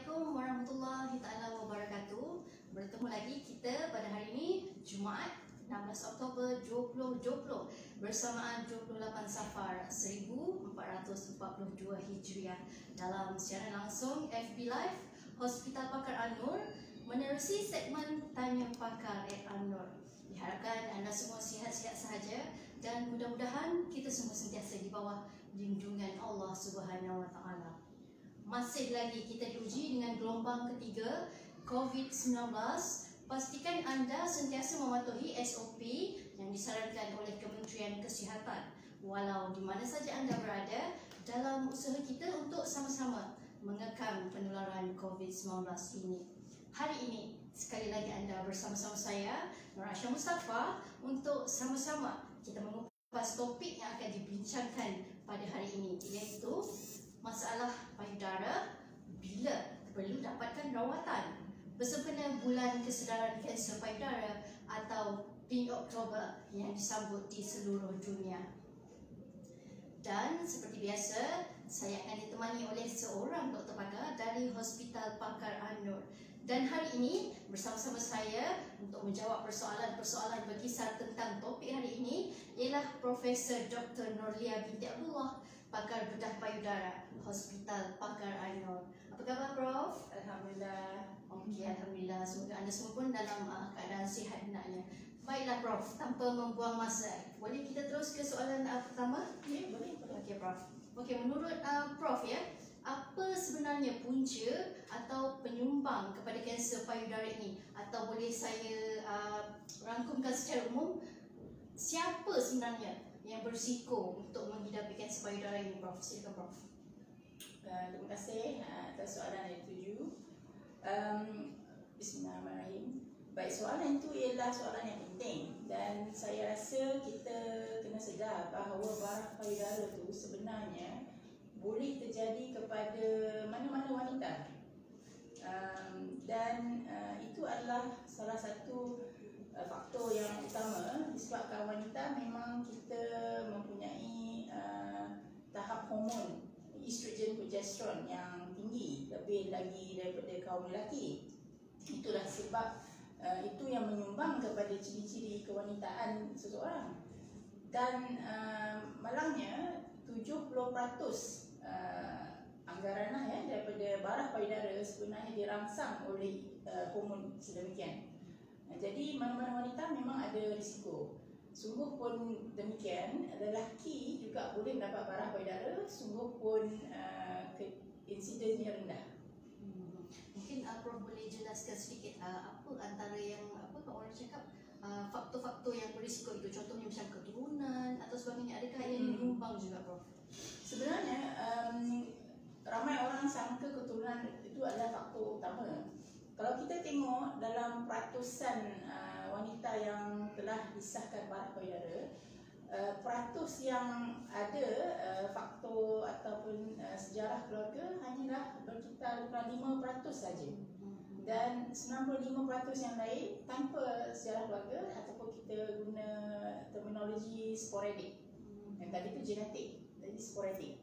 Assalamualaikum warahmatullahi taala wabarakatuh. Bertemu lagi kita pada hari ini Jumaat 16 Oktober 2020 bersamaan 28 Safar 1442 Hijriah dalam siaran langsung FB Live Hospital Pakar An-Nur menerusi segmen Tanya Pakar An-Nur. Diharapkan anda semua sihat-sihat sahaja dan mudah-mudahan kita semua sentiasa di bawah lindungan Allah Subhanahu Wa Taala. Masih lagi kita diuji dengan gelombang ketiga COVID-19. Pastikan anda sentiasa mematuhi SOP yang disarankan oleh Kementerian Kesihatan walau di mana saja anda berada dalam usaha kita untuk sama-sama mengekang penularan COVID-19 ini. Hari ini sekali lagi anda bersama-sama saya Nur Aisyah Mustafa untuk sama-sama kita mengupas topik yang akan dibincangkan pada hari ini, iaitu masalah payudara bila perlu dapatkan rawatan bersempena Bulan Kesedaran Kanser Payudara atau Pink Oktober yang disambut di seluruh dunia. Dan seperti biasa, saya akan ditemani oleh seorang doktor pakar dari Hospital Pakar An-Nur. Dan hari ini bersama-sama saya untuk menjawab persoalan-persoalan berkisar tentang topik hari ini ialah Profesor Dr. Nurlia binti Abdullah, pakar bedah payudara Hospital Pakar An-Nur. Apa khabar, Prof? Alhamdulillah. Okey, alhamdulillah. Semoga anda semua pun dalam keadaan sihat hendaknya. Baiklah, Prof. Tanpa membuang masa, boleh kita terus ke soalan pertama? Ya, boleh. Okey, Prof. Okey, menurut Prof ya, apa sebenarnya punca atau penyumbang kepada kanser payudara ini? Atau boleh saya rangkumkan secara umum, siapa sebenarnya yang berisiko untuk menghidapi kanser payudara ini, Prof? Silakan, Prof. Terima kasih atas soalan yang tujuh. Bismillahirrahmanirrahim. Baik, soalan itu ialah soalan yang penting dan saya rasa kita kena sedar bahawa barah payudara itu sebenarnya boleh terjadi kepada mana-mana wanita. Dan itu adalah salah satu faktor yang utama disebabkan wanita memang kita mempunyai tahap hormon estrogen progesteron yang tinggi, lebih lagi daripada kaum lelaki. Itulah sebab itu yang menyumbang kepada ciri-ciri kewanitaan seseorang. Dan malangnya 70% anggaran daripada barah payudara sebenarnya dirangsang oleh hormon sedemikian. Jadi mana-mana wanita memang ada risiko. Sungguh pun demikian, lelaki juga boleh mendapat barah payudara, sungguh pun insidennya rendah. Mungkin Prof boleh jelaskan sedikit apa antara yang orang cakap faktor-faktor yang berisiko itu, contohnya macam keturunan atau sebagainya, adakah yang menyumbang juga, Prof? Sebenarnya ramai orang sangka keturunan itu adalah faktor utama. Kalau kita tengok dalam peratusan wanita yang telah disahkan barah payudara, peratus yang ada faktor ataupun sejarah keluarga hanyalah berkisar 5% saja. Dan 95% yang lain tanpa sejarah keluarga ataupun kita guna terminologi sporadik. Yang tadi itu genetik, jadi sporadik.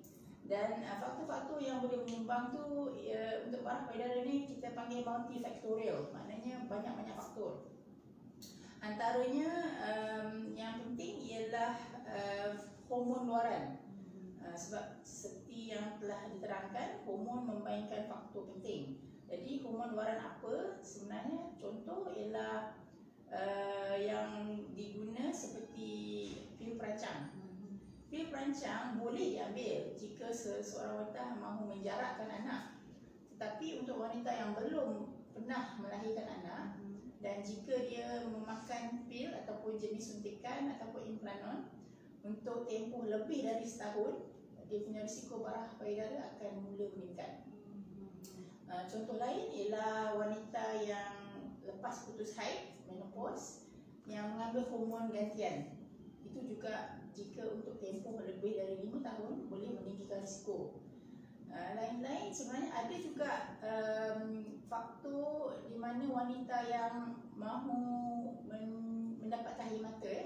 Dan faktor-faktor yang boleh menyumbang tu untuk barah payudara ni kita panggil multifactorial, maknanya banyak-banyak faktor. Antaranya yang penting ialah hormon luaran. Sebab seperti yang telah diterangkan, hormon memainkan faktor penting. Jadi hormon luaran apa sebenarnya? Contoh ialah yang diguna seperti pil perancang. Pil perancang boleh diambil jika seseorang wanita mahu menjarakkan anak. Tetapi untuk wanita yang belum pernah melahirkan anak dan jika dia memakan pil ataupun jenis suntikan ataupun implanon untuk tempoh lebih dari setahun, dia punya risiko barah payudara akan mula meningkat. Contoh lain ialah wanita yang lepas putus haid, menopause, yang mengambil hormon gantian. Itu juga jika untuk tempoh lebih dari 5 tahun boleh meninggikan risiko. Lain-lain sebenarnya ada juga faktor di mana wanita yang mahu mendapat tahi mata,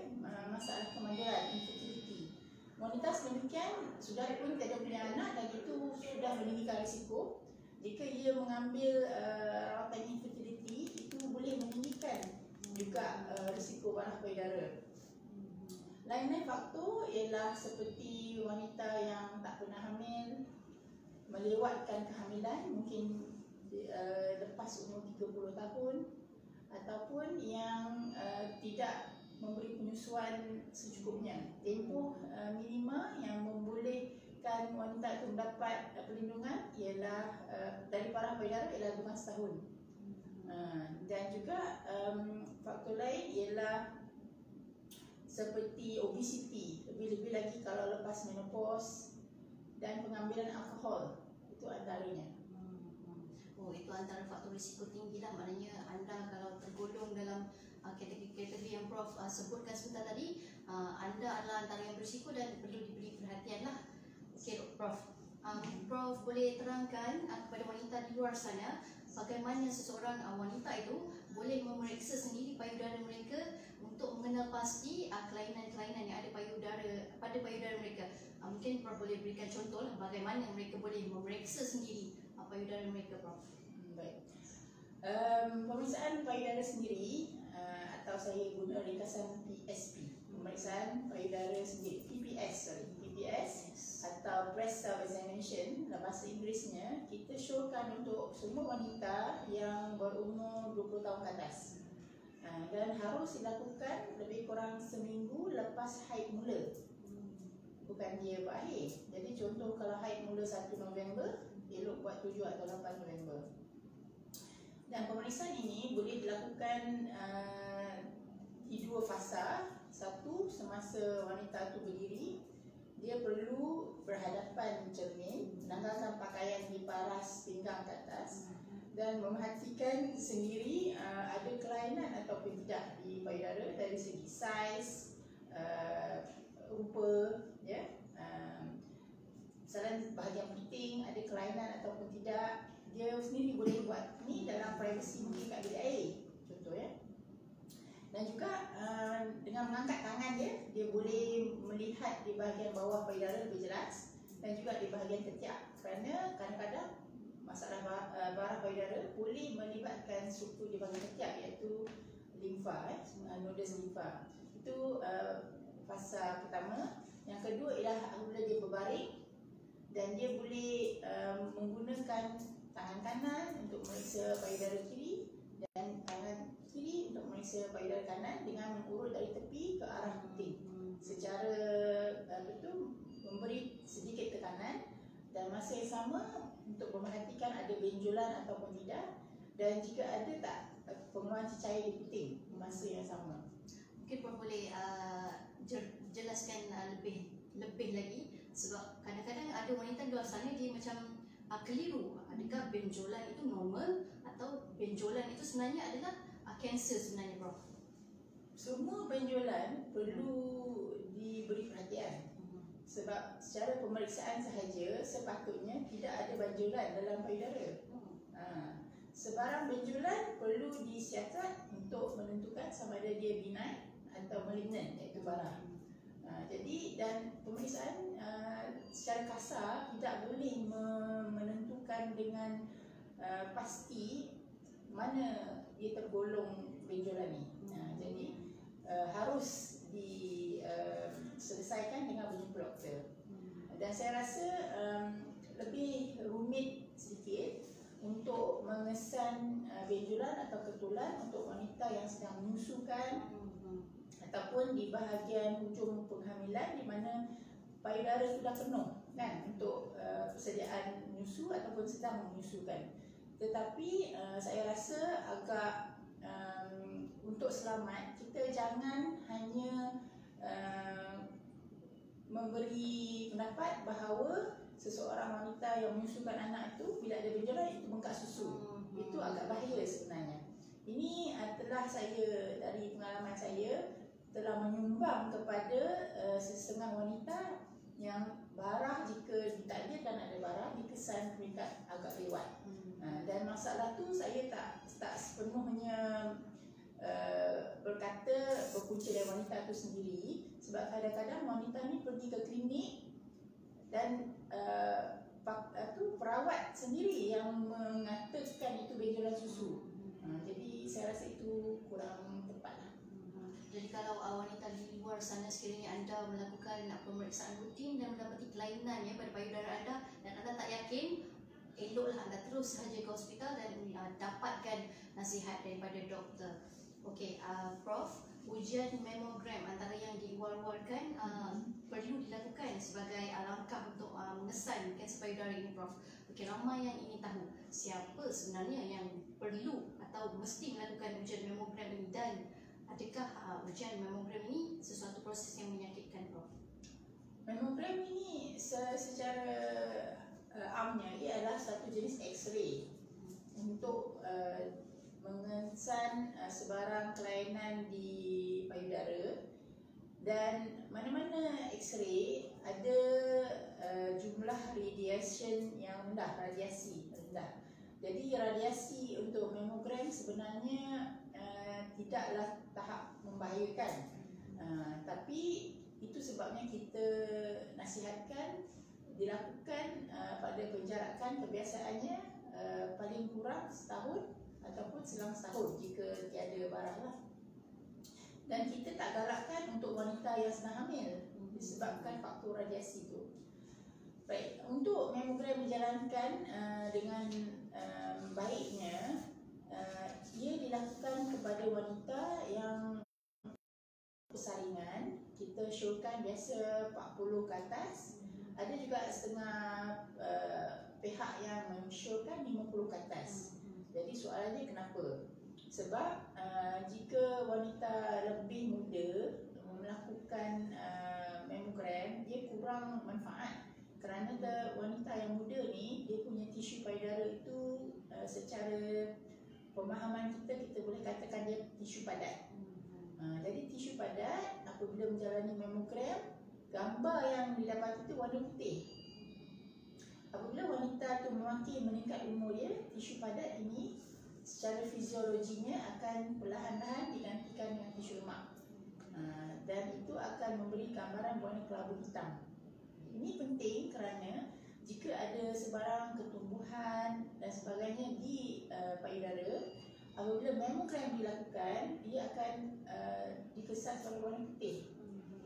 masalah kemanduran, infertility. Wanita sedemikian sudah pun tidak punya anak dan itu sudah meninggikan risiko. jika ia mengambil rawatan infertility, itu boleh meninggikan juga risiko barah payudara. Lain-lain faktor ialah seperti wanita yang tak pernah hamil, melewatkan kehamilan mungkin lepas umur 30 tahun, ataupun yang tidak memberi penyusuan secukupnya. Tempoh minima yang membolehkan wanita itu mendapat perlindungan ialah dari barah payudara ialah 2 tahun. Dan juga faktor lain ialah seperti obesiti, lebih-lebih lagi kalau lepas menopause, dan pengambilan alkohol, itu antaranya. Oh, itu antara faktor risiko tinggi lah. Maknanya anda kalau tergolong dalam kategori yang Prof sebutkan sebentar tadi, anda adalah antara yang berisiko dan perlu diberi perhatian lah. Okey Prof, Prof boleh terangkan kepada wanita di luar sana bagaimana seseorang wanita itu boleh memeriksa sendiri payudara mereka untuk mengenal pasti kelainan-kelainan yang ada pada payudara mereka. Mungkin Prof boleh berikan contoh lah bagaimana mereka boleh memeriksa sendiri payudara mereka, Prof. Baik. Pemeriksaan payudara sendiri atau saya guna ringkasan PSP, pemeriksaan payudara sendiri, PPS atau breast self examination dalam bahasa Inggerisnya, kita showkan untuk semua wanita yang berumur 20 tahun ke atas. Dan harus dilakukan lebih kurang seminggu lepas haid mula, bukan dia berakhir. Jadi contoh kalau haid mula 1 November, elok buat 7 atau 8 November. Dan pemeriksaan ini boleh dilakukan di 2 fasa. Satu, semasa wanita itu berdiri, dia perlu berhadapan cermin, menanggalkan pakaian diparas pinggang ke atas, dan memerhatikan sendiri ada kelainan ataupun tidak di payudara dari segi saiz, rupa, ya, misalnya bahagian penting ada kelainan ataupun tidak, dia sendiri boleh buat ni dalam privasi mungkin kat bilik air, contoh ya. Dan juga dengan mengangkat tangan dia boleh melihat di bahagian bawah payudara lebih jelas, dan juga di bahagian ketiak, kerana kadang-kadang masalah barah payudara boleh melibatkan struktur di bahagian ketiak, iaitu limfa, nodus limfa. Itu fasa pertama. Yang kedua ialah apabila dia berbaring dan dia boleh menggunakan tangan kanan untuk meriksa payudara kiri dan tangan kiri untuk meriksa payudara kanan dengan mengurut dari tepi ke arah puting secara memberi sedikit tekanan, dan masa yang sama untuk memerhatikan ada benjolan ataupun tidak, dan jika ada tak pengeluaran cecair di puting masa yang sama. Mungkin Prof boleh jelaskan lebih lagi, sebab kadang-kadang ada wanita di luar sana dia macam keliru. Adakah benjolan itu normal atau benjolan itu sebenarnya adalah kanser sebenarnya, Prof? Semua benjolan perlu diberi perhatian, sebab secara pemeriksaan sahaja sepatutnya tidak ada benjolan dalam payudara. Sebarang benjolan perlu disiasat untuk menentukan sama ada dia benign atau malignant, iaitu barah. Jadi, dan pemeriksaan secara kasar tidak boleh menentukan dengan pasti mana dia tergolong benjolan ni. Jadi harus diselesaikan dengan berjumpa doktor. Dan saya rasa lebih rumit sedikit untuk mengesan benjolan atau ketulan untuk wanita yang sedang menyusukan ataupun di bahagian hujung penghamilan di mana payudara sudah penuh kan untuk persediaan menyusu ataupun sedang menyusukan. Tetapi saya rasa agak untuk selamat kita jangan hanya memberi pendapat bahawa seseorang wanita yang menyusukan anak itu bila ada benjolan itu bengkak susu. Itu agak bahaya sebenarnya. Ini telah saya, dari pengalaman saya, telah menyumbang kepada setengah wanita yang barah, jika ditakdirkan ada barah, dikesan peringkat agak lewat. Dan masalah tu saya tak sepenuhnya berpunca dari wanita itu sendiri, sebab kadang-kadang wanita ni pergi ke klinik dan perawat sendiri yang mengatakan itu benjolan susu. Jadi saya rasa itu kurang tepat lah. Jadi kalau wanita di luar sana sekiranya anda melakukan pemeriksaan rutin dan mendapati kelainan ya pada payudara anda dan anda tak yakin, eloklah anda terus sahaja ke hospital dan dapatkan nasihat daripada doktor. Okey, Prof, ujian mammogram antara yang diwar-warkan perlu dilakukan sebagai langkah untuk mengesan kanser payudara ini, Prof. Okey, ramai yang ingin tahu siapa sebenarnya yang perlu atau mesti melakukan ujian mammogram ini dan adakah ujian mammogram ini sesuatu proses yang menyakitkan, Prof? Mammogram ini secara amnya ia adalah satu jenis X-ray untuk mengesan sebarang kelainan di payudara, dan mana-mana X-ray ada jumlah radiation yang rendah, radiasi rendah. Jadi radiasi untuk mammogram sebenarnya tidaklah tahap membahayakan, tapi itu sebabnya kita nasihatkan dilakukan pada penjarakan kebiasaannya paling kurang setahun ataupun selang setahun jika tiada barang lah. Dan kita tak galakkan untuk wanita yang sedang hamil disebabkan faktor radiasi itu. Baik, untuk mammogram dijalankan dengan baiknya, ia dilakukan kepada wanita yang persaringan. Kita syorkan biasa 40 ke atas. Ada juga setengah pihak yang mensyorkan 50 ke atas. Jadi soalannya kenapa? Sebab jika wanita lebih muda melakukan mammogram, dia kurang manfaat. Kerana wanita yang muda ni, dia punya tisu payudara itu secara pemahaman kita boleh katakan dia tisu padat. Jadi tisu padat apabila menjalani mammogram, gambar yang didapat itu warna putih. Apabila wanita itu makin meningkat umur dia, tisu padat ini secara fiziologinya akan perlahan-lahan digantikan dengan tisu lemak, dan itu akan memberi gambaran warna kelabu hitam. Ini penting kerana jika ada sebarang ketumbuhan dan sebagainya di payudara, apabila mammogram dilakukan, dia akan dikesan sebagai warna putih.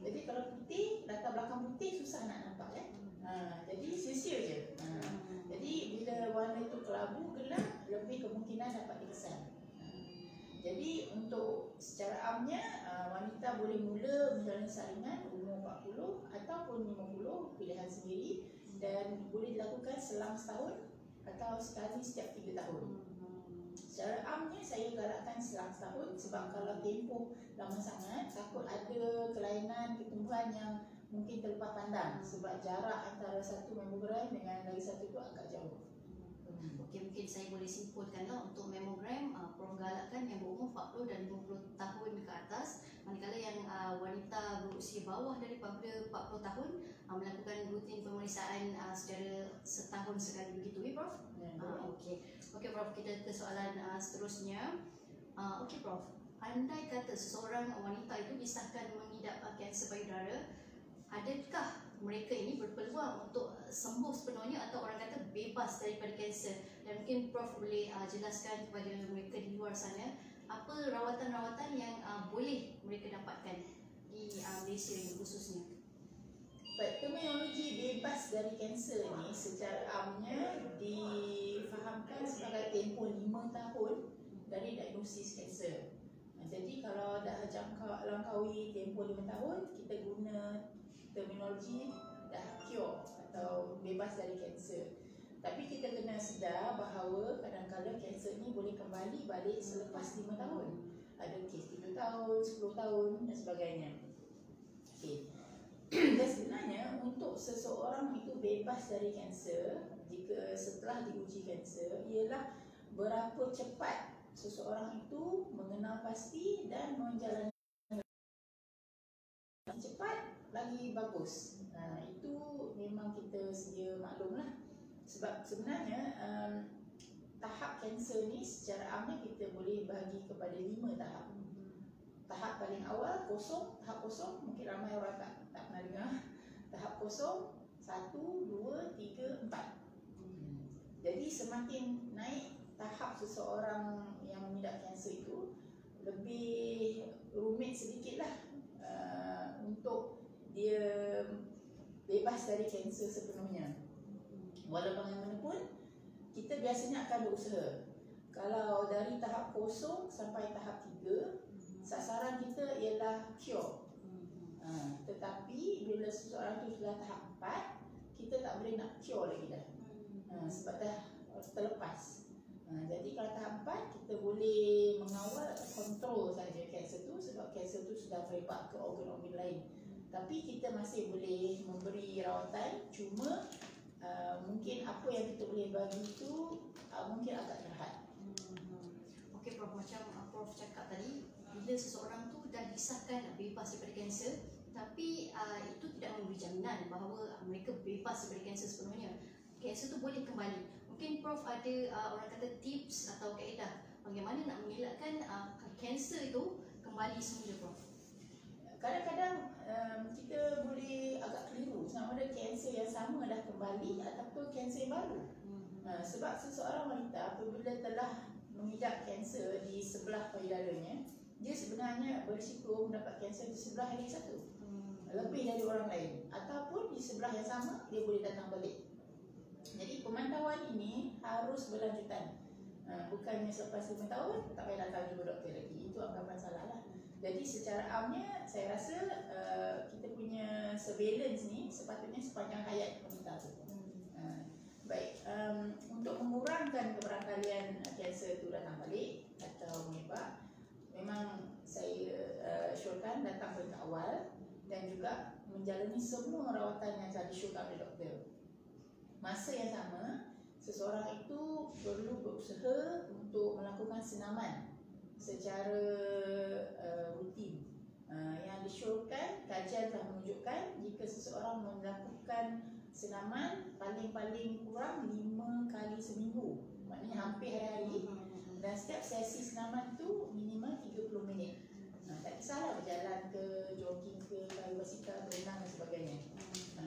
Jadi kalau putih, latar belakang putih susah nak nampak kan? Jadi sia-sia je. Jadi bila warna itu kelabu, gelap, lebih kemungkinan dapat dikesan. Jadi untuk secara amnya, wanita boleh mula menjalani saringan umur 40 ataupun 50, pilihan sendiri, dan boleh dilakukan selang setahun atau sekali setiap 3 tahun. Secara amnya saya galakkan selang setahun, sebab kalau tempoh lama sangat takut ada kelainan ketumbuhan yang mungkin terlepas pandang, sebab jarak antara satu mammogram dengan lagi satu itu agak jauh. Okey, mungkin saya boleh simpulkanlah untuk mammogram, Prof galakkan yang berumur 40 dan 50 tahun ke atas, manakala yang wanita berusia bawah daripada 40 tahun melakukan rutin pemeriksaan secara setahun sekali, begitu ya, Prof? Okey, Prof, kita ke soalan seterusnya. Okey, Prof, andai kata seseorang wanita itu disahkan mengidap kanser payudara, adakah mereka ini berpeluang untuk sembuh sepenuhnya atau orang kata bebas daripada kanser? Dan mungkin Prof boleh jelaskan kepada mereka di luar sana apa rawatan-rawatan yang boleh mereka dapatkan di Malaysia ini khususnya. Baik, terminologi bebas dari kanser ni secara amnya difahamkan sebagai tempoh 5 tahun dari diagnosis kanser. Jadi kalau dah langkaui tempoh 5 tahun, kita guna terminologi dah cure atau bebas dari kanser. Tapi kita kena sedar bahawa kadang-kadang kanser ni boleh kembali balik selepas 5 tahun. Ada kes 7 tahun, 10 tahun dan sebagainya. Okey. Dan sebenarnya untuk seseorang itu bebas dari kanser, jika setelah diuji kanser, ialah berapa cepat seseorang itu mengenal pasti dan menjalani cepat lagi bagus. Itu memang kita sedia maklumlah. Sebab sebenarnya tahap kanser ni secara amnya kita boleh bahagi kepada 5 tahap. Tahap paling awal kosong, tahap kosong mungkin ramai orang tak pernah dengar. Tahap kosong 1, 2, 3, 4. Jadi semakin naik tahap seseorang yang mengidap kanser itu, lebih rumit sedikitlah untuk dia bebas dari kanser sepenuhnya. Walau bagaimanapun, kita biasanya akan berusaha. Kalau dari tahap 0 sampai tahap 3, sasaran kita ialah cure. Tetapi bila seseorang itu sudah tahap 4, kita tak boleh nak cure lagi dah. Sebab dah terlepas. Jadi kalau tahap 4, kita boleh mengawal atau kontrol saja kanser tu, sebab kanser tu sudah merebak ke organ-organ lain. Tapi kita masih boleh memberi rawatan, cuma mungkin apa yang kita boleh bagi tu mungkin agak terhad. Okey Prof, macam Prof cakap tadi, bila seseorang tu dah disahkan bebas daripada kanser, tapi itu tidak memberi jaminan bahawa mereka bebas daripada kanser sepenuhnya. Kanser tu boleh kembali. Mungkin Prof ada orang kata tips atau kaedah bagaimana nak mengelakkan kanser itu kembali semula, Prof? Kadang-kadang kita boleh agak keliru sama ada kanser yang sama dah kembali ataupun kanser yang baru. Sebab seseorang wanita apabila telah mengidap kanser di sebelah payudaranya, dia sebenarnya berisiko mendapat kanser di sebelah yang satu, lebih dari orang lain, ataupun di sebelah yang sama dia boleh datang balik. Jadi pemantauan ini harus berlanjutan. Bukannya selepas 5 tahun tak payah datang jumpa doktor lagi. Itu anggapan salah lah. Jadi secara amnya saya rasa kita punya surveillance ni sepatutnya sepanjang hayat wanita tu. Baik, untuk mengurangkan kebarangkalian kanser itu datang balik atau menyebab, memang saya syorkan datang pada awal dan juga menjalani semua rawatan yang telah disyorkan oleh doktor. Masa yang sama, seseorang itu perlu berusaha untuk melakukan senaman secara rutin. Yang disyorkan, kajian telah menunjukkan jika seseorang melakukan senaman paling-paling kurang 5 kali seminggu, maknanya hampir hari-hari, dan setiap sesi senaman tu minimal 30 minit. Tak kisahlah berjalan ke, jogging ke, kayuh basikal, berenang dan sebagainya.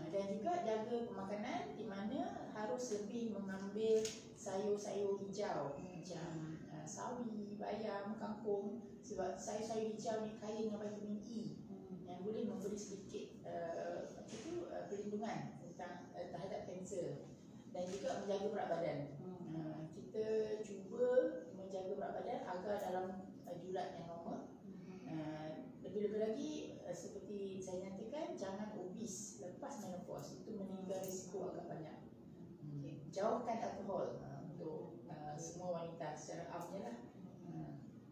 Dan juga jaga pemakanan, di mana harus lebih mengambil sayur-sayur hijau macam sawi, bayam, kangkung, sebab sayur-sayur hijau ni kaya dengan vitamin E yang boleh memberi sedikit perlindungan terhadap kanser, dan juga menjaga berat badan. Kita cuba menjaga berat badan agar dalam julat yang normal. Lebih-lebih lagi seperti saya nyatakan, jangan obes lepas menopause, itu meninggal risiko agak banyak. Jauhkan alkohol untuk semua wanita secara amnya lah.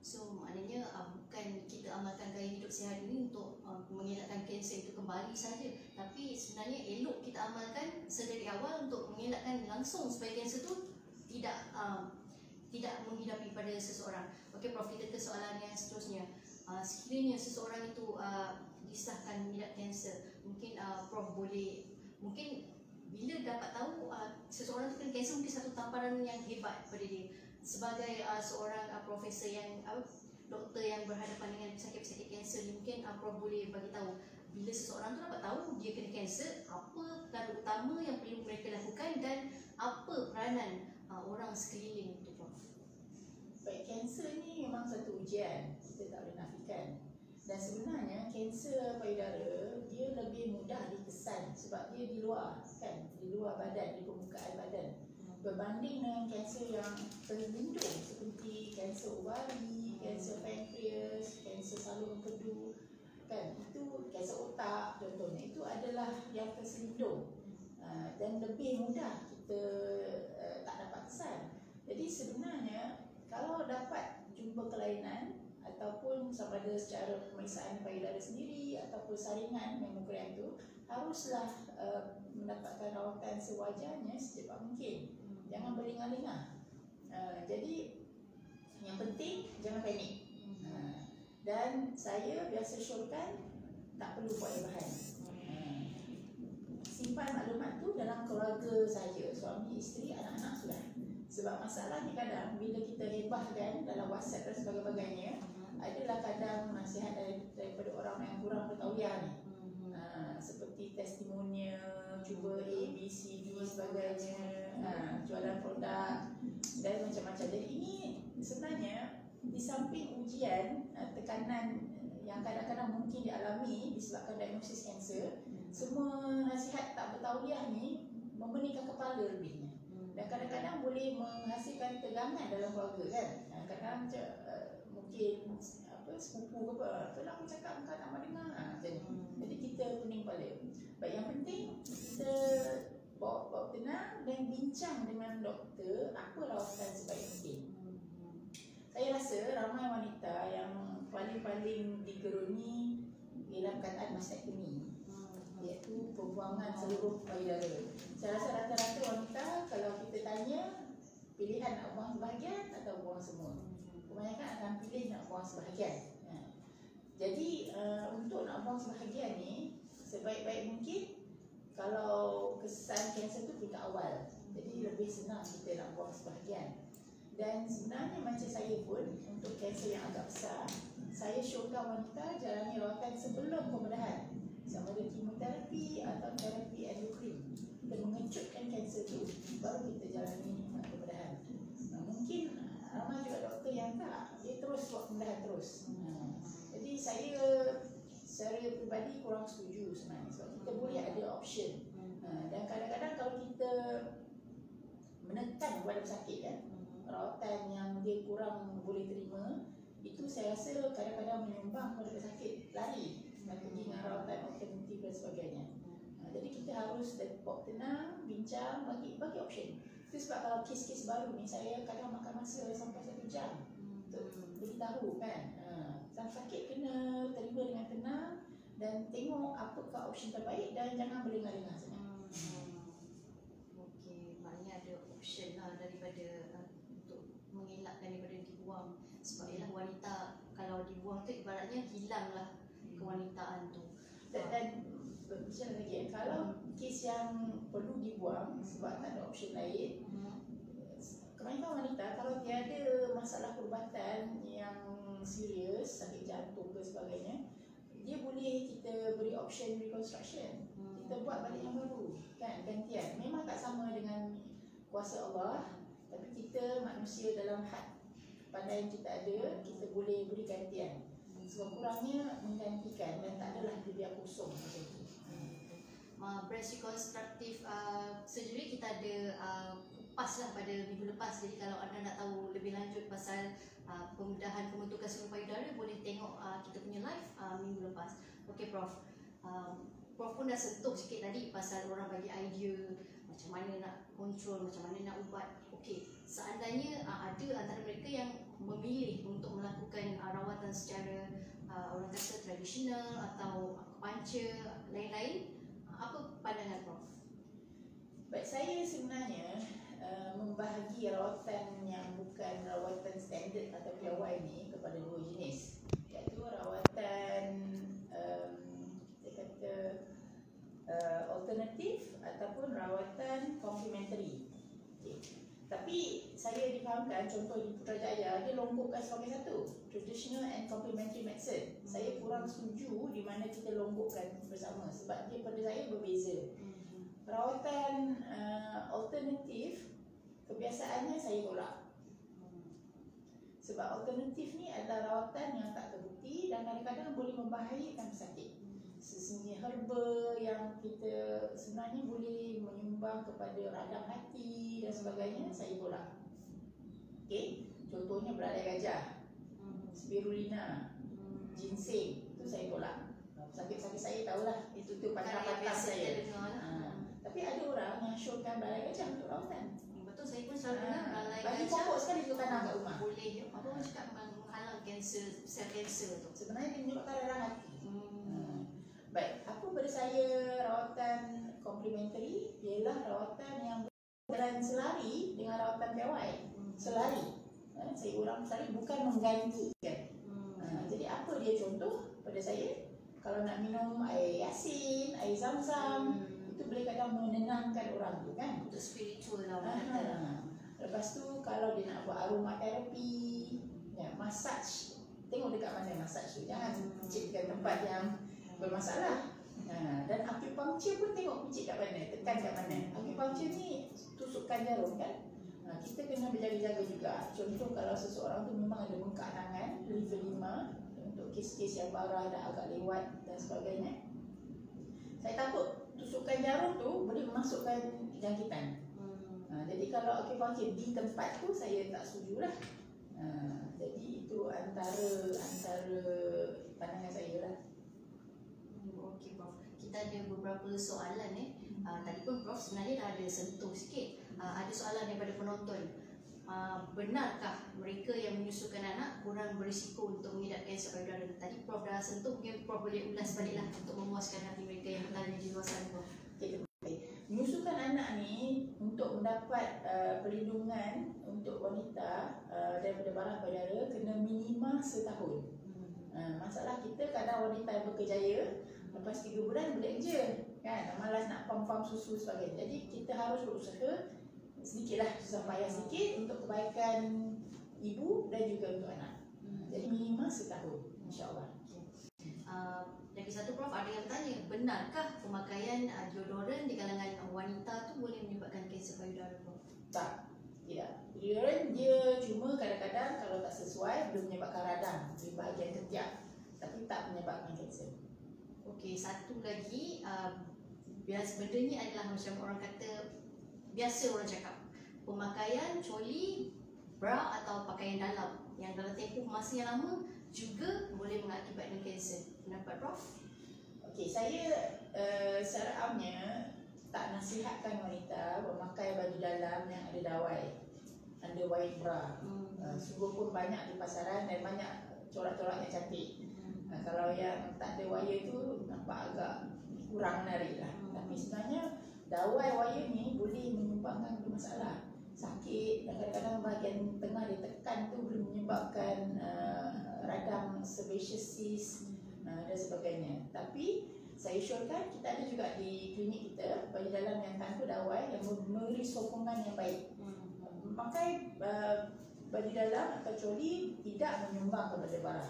So maknanya bukan kita amalkan gaya hidup sihat ini untuk mengelakkan kanser itu kembali saja, tapi sebenarnya elok kita amalkan sedari awal untuk mengelakkan langsung supaya kanser itu tidak menghidapi pada seseorang. Okey Prof, kita ke soalan yang seterusnya. Sekiranya seseorang itu disahkan mengidap kanser, mungkin Prof boleh, mungkin bila dapat tahu seseorang itu kena kanser, mungkin satu tamparan yang hebat pada dia. Sebagai seorang profesor yang doktor yang berhadapan dengan pesakit-pesakit kanser ni, mungkin Prof boleh bagi tahu bila seseorang tu dapat tahu dia kena kanser, apa perkara utama yang perlu mereka lakukan dan apa peranan orang sekeliling tu, Prof? Baik, kanser ni memang satu ujian, kita tak boleh nafikan. Dan sebenarnya kanser payudara dia lebih mudah dikesan sebab dia di luar, kan, di luar badan, di permukaan badan, berbanding dengan kanser yang terlindung seperti kanser ovari, kanser pankreas, kanser saluran empedu, kan, itu kanser otak contohnya, itu adalah yang terselindung dan lebih mudah kita tak dapat kesan. Jadi sebenarnya kalau dapat jumpa kelainan ataupun sama ada secara pemeriksaan payudara sendiri ataupun saringan mamogram itu, haruslah mendapatkan rawatan sewajarnya secepat mungkin. Jangan berlengah-lengah. Jadi yang penting jangan panik. Dan saya biasa syorkan tak perlu buat bahan. Simpan maklumat tu dalam keluarga saja, suami, isteri, anak-anak sudah. Sebab masalahnya kadang bila kita hebahkan dalam WhatsApp dan sebagainya, adalah kadang nasihat daripada orang yang kurang bertauliah ni. Seperti testimonial, cuba A, B, C, D sebagainya, jualan produk dan macam-macam. Jadi ini sebenarnya di samping ujian, tekanan yang kadang-kadang mungkin dialami disebabkan diagnosis kanser, semua nasihat tak bertauliah ni membeningkan kepala lebihnya. Dan kadang-kadang boleh menghasilkan tegangan dalam keluarga kan. Kadang-kadang mungkin sepupu ke apa, itulah aku cakap engkau tak mau dengar macam ni. Jadi kita pening kepala. Baik, yang penting kita bawa tenang dan bincang dengan doktor apa rawatan sebaik mungkin. Saya rasa ramai wanita yang paling digeruni ialah perkataan mastektomi, iaitu pembuangan seluruh payudara. Saya rasa rata-rata wanita kalau kita tanya pilihan nak buang sebahagian atau buang semua, kebanyakan akan pilih nak buang sebahagian. Jadi untuk nak buang sebahagian ni sebaik-baik mungkin kalau kesan kanser tu peringkat awal. Jadi lebih senang kita nak buang sebahagian. Dan sebenarnya macam saya pun untuk kanser yang agak besar, saya syorkan wanita jalani rawatan sebelum pembedahan, sama ada kemoterapi atau terapi endokrin. Kita mengejutkan kanser tu baru kita jalani pembedahan. Mungkin ramai juga doktor yang tak, dia terus buat pembedahan terus. Jadi saya secara peribadi kurang setuju sebenarnya, sebab kita boleh ada option. Dan kadang-kadang kalau kita menekan kepada pesakit kan, rawatan yang dia kurang boleh terima, itu saya rasa kadang-kadang menyumbang kepada pesakit lari dan pergi dengan rawatan alternatif dan sebagainya. Jadi kita harus bawa tenang, bincang, bagi option. Itu sebab kalau kes-kes baru ni saya kadang makan masa sampai 1 jam untuk beritahu kan. Sang sakit kena terima dengan tenang dan tengok apakah option terbaik dan jangan berlengah-lengah sangat. Okey, maknanya ada option lah daripada untuk mengelakkan daripada dibuang. Sebab ialah wanita kalau dibuang tu ibaratnya hilanglah kewanitaan tu. Dan berbicara lagi, kalau kes yang perlu dibuang sebab tak ada option lain, kebanyakan wanita kalau tiada masalah perubatan yang serius, sakit jantung ke sebagainya, dia boleh kita beri option reconstruction. Kita buat balik yang baru kan, gantian. Memang tak sama dengan kuasa Allah, tapi kita manusia dalam had pandai yang kita ada, kita boleh beri gantian. Sekurang-kurangnya menggantikan dan tak adalah dia kosong macam tu. Breast reconstructive surgery kita ada kupas lah pada minggu lepas. Jadi kalau anda nak tahu lebih lanjut pasal pembedahan pembentukan seluruh payudara, boleh tengok kita punya live minggu lepas. Okey Prof, Prof pun dah sentuh sikit tadi pasal orang bagi idea macam mana nak kontrol, macam mana nak ubat. Okey, seandainya ada antara mereka yang memilih untuk melakukan rawatan secara orang kata tradisional atau acupuncture lain-lain, apa pandangan Prof? Baik, saya sebenarnya membahagi rawatan yang bukan rawatan standard atau piawai ini kepada 2 jenis, iaitu rawatan kita kata alternatif ataupun rawatan komplementari. Okay. Tapi saya difahamkan contoh di Putrajaya dia lombokkan sebagai satu, traditional and complementary medicine. Saya kurang setuju di mana kita lombokkan bersama sebab dia pada saya berbeza. Rawatan alternatif kebiasaannya saya tolak. Sebab alternatif ni adalah rawatan yang tak terbukti dan kadang-kadang boleh membahayakan pesakit. Sesungguhnya herba yang kita sebenarnya boleh menyumbang kepada radang hati dan sebagainya, saya tolak. Okey, contohnya belalai gajah, spirulina, ginseng, itu saya tolak. Sakit-sakit saya tahulah, itu tu patah-patah saya. Tapi ada orang yang syorkan belalai gajah untuk rawatan. Betul, saya pun selalu dengar belalai bagi gajah pokok sekali tu tanam kat rumah. Boleh, apa orang cakap menghalang kanser, sel kanser tu. Sebenarnya dia menyebabkan radang hati. Baik, apa pada saya rawatan komplementari ialah rawatan yang berjalan selari dengan rawatan piawai. Selari. Saya ulang selari, bukan menggantikan. Jadi apa dia contoh pada saya? Kalau nak minum air yasin, air zam-zam, itu boleh kadang menenangkan orang tu kan. Untuk spiritual lah. Lepas tu kalau dia nak buat aromaterapi, ya, massage. Tengok dekat mana massage tu. Jangan cipkan tempat yang bermasalah. Dan acupuncture pun tengok picit kat mana, tekan kat mana. Acupuncture ni tusukkan jarum kan. Kita kena berjaga-jaga juga. Contoh kalau seseorang tu memang ada bengkak tangan, lymphedema, untuk kes-kes yang parah dah agak lewat dan sebagainya, saya takut tusukan jarum tu boleh memasukkan jangkitan. Jadi kalau acupuncture di tempat tu saya tak setuju lah. Jadi itu antara pandangan saya lah. Okey Prof, kita ada beberapa soalan tadi pun Prof sebenarnya dah ada sentuh sikit. Ada soalan daripada penonton. Benarkah mereka yang menyusukan anak kurang berisiko untuk mengidap kanser payudara? Tadi Prof dah sentuh, mungkin Prof boleh ulas baliklah untuk memuaskan hati mereka yang bertanya di luar sana Prof. Menyusukan anak ni untuk mendapat perlindungan untuk wanita daripada barang payudara kena minima setahun. Masalah kita kadang wanita yang berkejaya lepas 3 bulan boleh kerja kan, malas nak pam-pam susu sebagainya. Jadi kita harus berusaha sedikitlah, susah payah sedikit untuk kebaikan ibu dan juga untuk anak. Jadi minima setahun, insya-Allah. Lagi satu Prof, ada yang bertanya, benarkah pemakaian deodoran di kalangan wanita tu boleh menyebabkan kanser payudara Prof? Tak, tidak. Deodoran dia cuma kadang-kadang kalau tak sesuai boleh menyebabkan radang di bahagian ketiak, tapi tak menyebabkan kanser. Okey, satu lagi, biasa benda ni adalah macam orang kata, biasa orang cakap, pemakaian coli, bra atau pakaian dalam yang dalam tempoh masa yang lama juga boleh mengakibatkan kanser. Pendapat Prof? Okey, saya secara amnya tak nasihatkan wanita memakai baju dalam yang ada dawai, under white bra. Sungguh pun banyak di pasaran dan banyak corak-corak yang cantik. Kalau yang tak ada wire tu nampak agak kurang menarik lah. Tapi sebenarnya dawai wire ni boleh menyumbangkan masalah sakit, dan kadang-kadang bahagian tengah dia tekan tu boleh menyebabkan radang sebaceous cyst dan sebagainya. Tapi saya syorkan kita ada juga di klinik kita baju dalam yang tanpa dawai yang memberi sokongan yang baik. Memakai baju dalam atau coli tidak menyumbang kepada bara.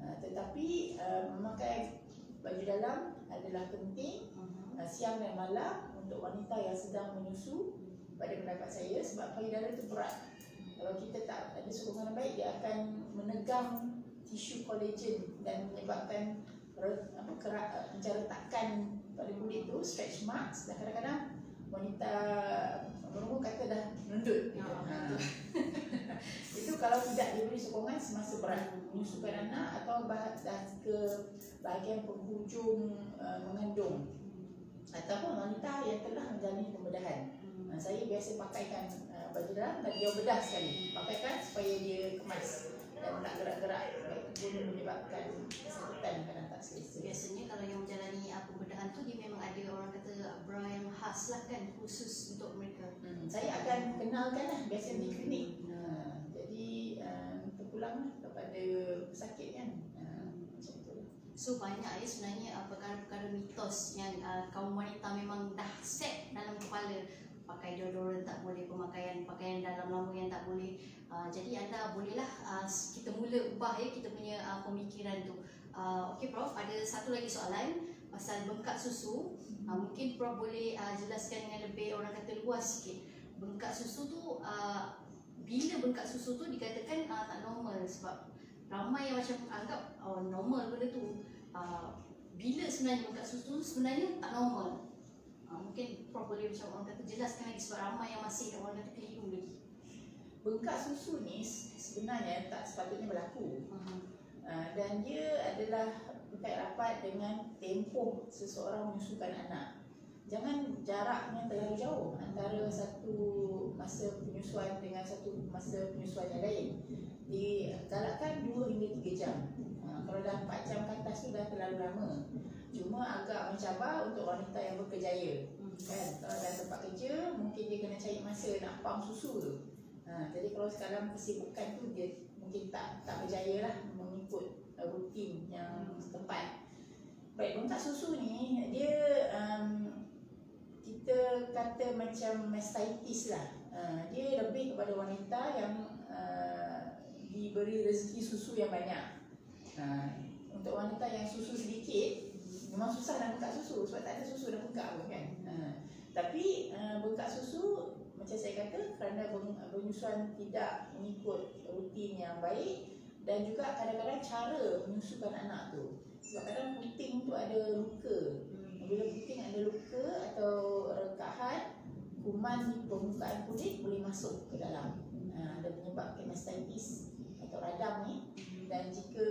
Tetapi memakai baju dalam adalah penting siang dan malam untuk wanita yang sedang menyusu pada pendapat saya, sebab payudara itu berat. Kalau kita tak ada sokongan yang baik, dia akan menegang tisu kolagen dan menyebabkan menceritakan pada kulit itu stretch marks, dan kadang-kadang wanita berumur kata dah menundut. Itu kalau tidak diberi sokongan semasa berat menyusukan anak atau dah ke bahagian penghujung mengandung, ataupun wanita yang telah menjalani pembedahan. Saya biasa pakaikan baju dalam dan dia bedah sekali, pakaikan supaya dia kemas dan nak gerak-gerak, boleh menyebabkan kesakitan kadang tak selesa. Biasanya kalau yang menjalani pembedahan tu dia memang ada orang kata bra yang khas lah kan, khusus untuk mereka. Saya akan kenalkan lah biasa di klinik. Jadi terpulang kepada pesakit kan. Macam tu. So banyak sebenarnya perkara-perkara mitos yang kaum wanita memang dah set dalam kepala. Pakai deodoran tak boleh, pakaian dalam lama yang tak boleh. Jadi anda bolehlah kita mula ubah kita punya pemikiran tu. Okey Prof, ada satu lagi soalan pasal bengkak susu. Mungkin Prof boleh jelaskan dengan lebih orang kata luas sikit. Bengkak susu tu bila bengkak susu tu dikatakan tak normal, sebab ramai yang macam anggap normal benda tu. Bila sebenarnya bengkak susu tu sebenarnya tak normal. Mungkin Prof boleh macam orang kata jelaskan lagi, sebab ramai yang masih orang kata keliru lagi. Bengkak susu ni sebenarnya tak sepatutnya berlaku. Dan dia adalah berkait rapat dengan tempoh seseorang menyusukan anak. Jangan jaraknya terlalu jauh antara satu masa penyusuan dengan satu masa penyusuan yang lain. Digalakkan 2 hingga 3 jam. Kalau dah 4 jam ke atas tu dah terlalu lama. Cuma agak mencabar untuk wanita yang berkejaya. Kan? Kalau dah tempat kerja, mungkin dia kena cari masa nak pam susu tu. Jadi kalau sekarang kesibukan tu dia mungkin tak berjaya lah mengikut rutin yang tepat. Baik, bengkak susu ni dia kita kata macam mastitis lah. Dia lebih kepada wanita yang diberi rezeki susu yang banyak. Untuk wanita yang susu sedikit, Memang susah nak bengkak susu sebab tak ada susu dah bengkak pun kan. Tapi bengkak susu macam saya kata kerana penyusuan tidak mengikut rutin yang baik, dan juga kadang-kadang cara menyusukan anak tu. Sebab kadang puting tu ada luka. Bila puting ada luka atau rekahan, kuman di permukaan kulit boleh masuk ke dalam. Dan menyebabkan mastitis atau radam ni. Dan jika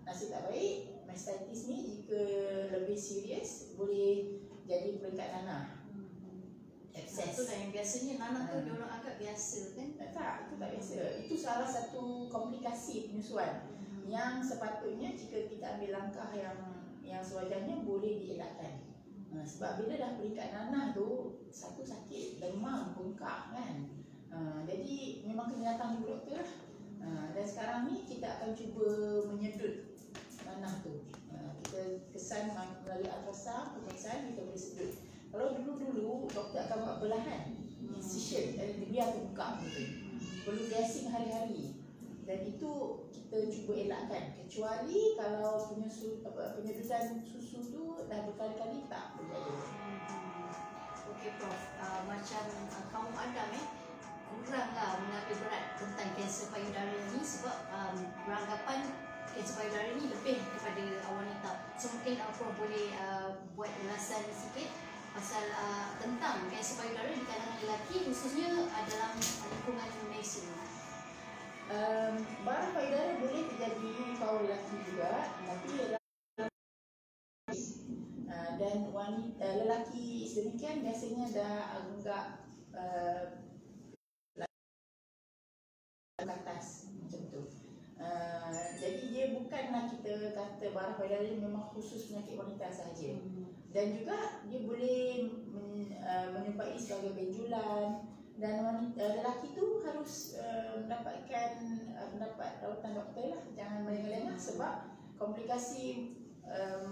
nasib tak baik, mastitis ni jika lebih serius boleh jadi peringkat nanah. Abses. Itu yang biasanya nanah tu diorang agak biasa kan? Tak, itu tak biasa. Itu salah satu komplikasi penyusuan yang sepatutnya jika kita ambil langkah yang sewajarnya boleh dielakkan. Sebab bila dah peringkat nanah tu, satu sakit, demam, bengkak kan. Jadi memang kena datang jumpa doktor lah. Dan sekarang ni kita akan cuba menyedut nanah tu. Kita kesan melalui ultrasound, pemeriksaan kita boleh sedut. Kalau dulu-dulu doktor akan buat belahan, incision, dan dia buka gitu. Perlu dressing hari-hari. Dan itu kita cuba elakkan. Kecuali kalau penyedutan susu tu dah berkali-kali tak berjaya. Okey Prof, macam kaum Adam kuranglah mengambil berat tentang kanser payudara ni sebab beranggapan kanser payudara ni lebih kepada wanita. So mungkin Prof boleh buat ulasan sikit pasal tentang kanser payudara di kalangan lelaki khususnya dalam lingkungan Malaysia. Barang payudara boleh terjadi kaum lelaki juga, tapi dan wanita lelaki sedemikian biasanya dah agak ke atas macam tu. Jadi dia bukanlah kita kata barang payudara memang khusus penyakit wanita sahaja. Dan juga dia boleh menyebabkan sebagai benjolan, dan wanita lelaki tu harus mendapat rawatan doktor lah. Jangan melengah-lengah sebab komplikasi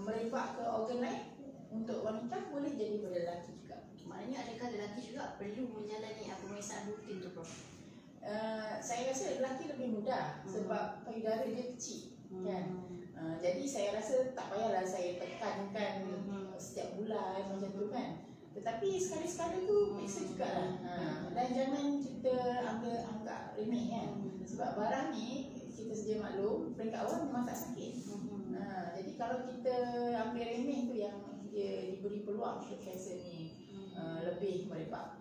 merebak ke organ lain untuk wanita boleh jadi pada lelaki juga. Maknanya adakah lelaki juga perlu menjalani pemeriksaan rutin tu Prof? Saya rasa lelaki lebih mudah sebab payudara dia kecil kan. Jadi saya rasa tak payahlah saya tekankan setiap bulan macam tu kan. Tetapi sekali-sekala tu periksa jugalah. Dan jangan kita anggap remeh kan. Sebab barang ni kita sedia maklum peringkat awal memang tak sakit. Jadi kalau kita ambil remeh tu yang dia diberi peluang untuk kanser ni lebih merebak.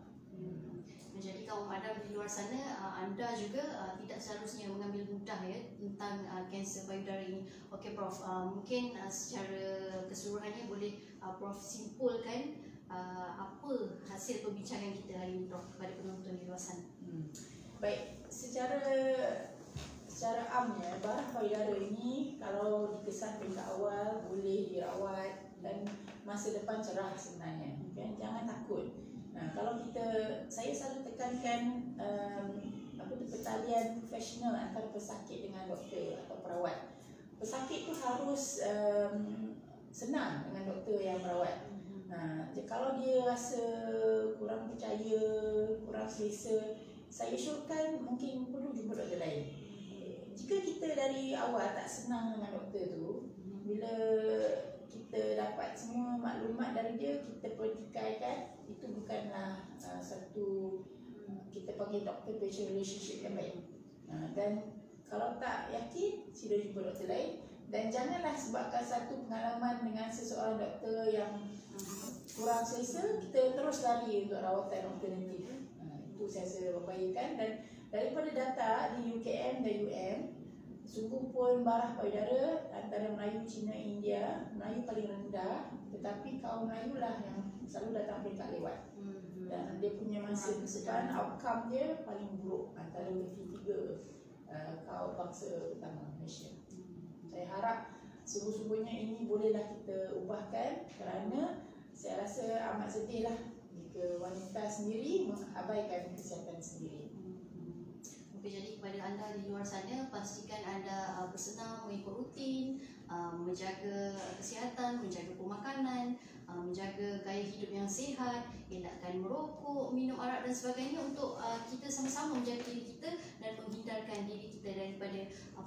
Jadi kaum Adam di luar sana, anda juga tidak seharusnya mengambil mudah tentang kanser payudara ini. Okey Prof, mungkin secara keseluruhannya boleh Prof simpulkan apa hasil perbincangan kita hari ini Prof kepada penonton di luar sana. Baik, secara amnya barang payudara ini kalau dikesan peringkat awal boleh dirawat dan masa depan cerah sebenarnya. Kan? Jangan takut. Kalau saya selalu tekankan pertalian profesional antara pesakit dengan doktor atau perawat. Pesakit tu harus senang dengan doktor yang merawat. Kalau dia rasa kurang percaya, kurang selesa, saya syorkan mungkin perlu jumpa doktor lain. Jika kita dari awal tak senang dengan doktor tu, bila kita dapat semua maklumat dari dia, kita pertikaikan, itu bukanlah satu kita panggil doctor patient relationship yang baik. Dan kalau tak yakin, sila jumpa doktor lain. Dan janganlah sebabkan satu pengalaman dengan seseorang doktor yang kurang selesa, kita terus lari untuk rawatan alternatif. Itu saya rasa membahayakan. Dan daripada data di UKM dan UM, sungguh pun barah payudara antara Melayu, Cina, India, Melayu paling rendah, tetapi kaum Melayu lah yang selalu datang peringkat lewat. Dan dia punya masa depan outcome dia paling buruk antara ketiga kaum bangsa utama Malaysia. Saya harap sungguh-sungguhnya ini bolehlah kita ubahkan, kerana saya rasa amat sedih lah jika wanita sendiri mengabaikan kesihatan sendiri. Jadi kepada anda di luar sana, pastikan anda bersenam, mengikut rutin, menjaga kesihatan, menjaga pemakanan, menjaga gaya hidup yang sihat, elakkan merokok, minum arak dan sebagainya untuk kita sama-sama menjaga diri kita dan menghindarkan diri kita daripada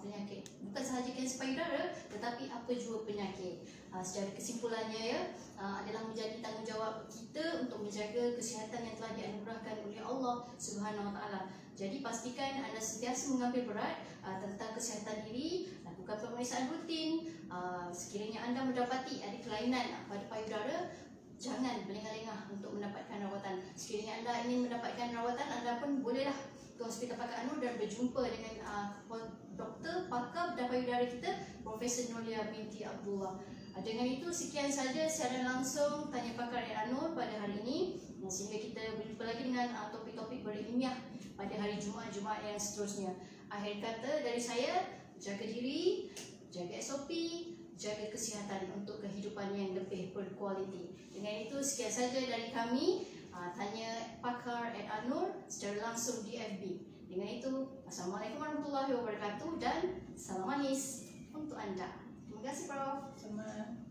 penyakit. Bukan sahaja kanser payudara tetapi apa jua penyakit. Secara kesimpulannya ya, adalah menjadi tanggungjawab kita untuk menjaga kesihatan yang telah dianugerahkan oleh Allah Subhanahu Wa Taala. Jadi pastikan anda sentiasa mengambil berat tentang kesihatan diri, lakukan pemeriksaan rutin. Sekiranya anda mendapati ada kelainan pada payudara, jangan berlengah-lengah untuk mendapatkan rawatan. Sekiranya anda ingin mendapatkan rawatan, anda pun bolehlah ke Hospital Pakar Anur dan berjumpa dengan doktor pakar bedah payudara kita, Profesor Nolia binti Abdullah. Dengan itu sekian saja siaran langsung Tanya Pakar Anur pada hari ini, sehingga kita berjumpa lagi dengan topik-topik berilmiah pada hari Jumaat-Jumaat yang seterusnya. Akhir kata dari saya, jaga diri, jaga SOP, jaga kesihatan untuk kehidupan yang lebih berkualiti. Dengan itu sekian saja dari kami, Tanya Pakar Anur secara langsung di FB. Dengan itu, Assalamualaikum warahmatullahi wabarakatuh dan salam manis untuk anda. Terima kasih Prof. Sama.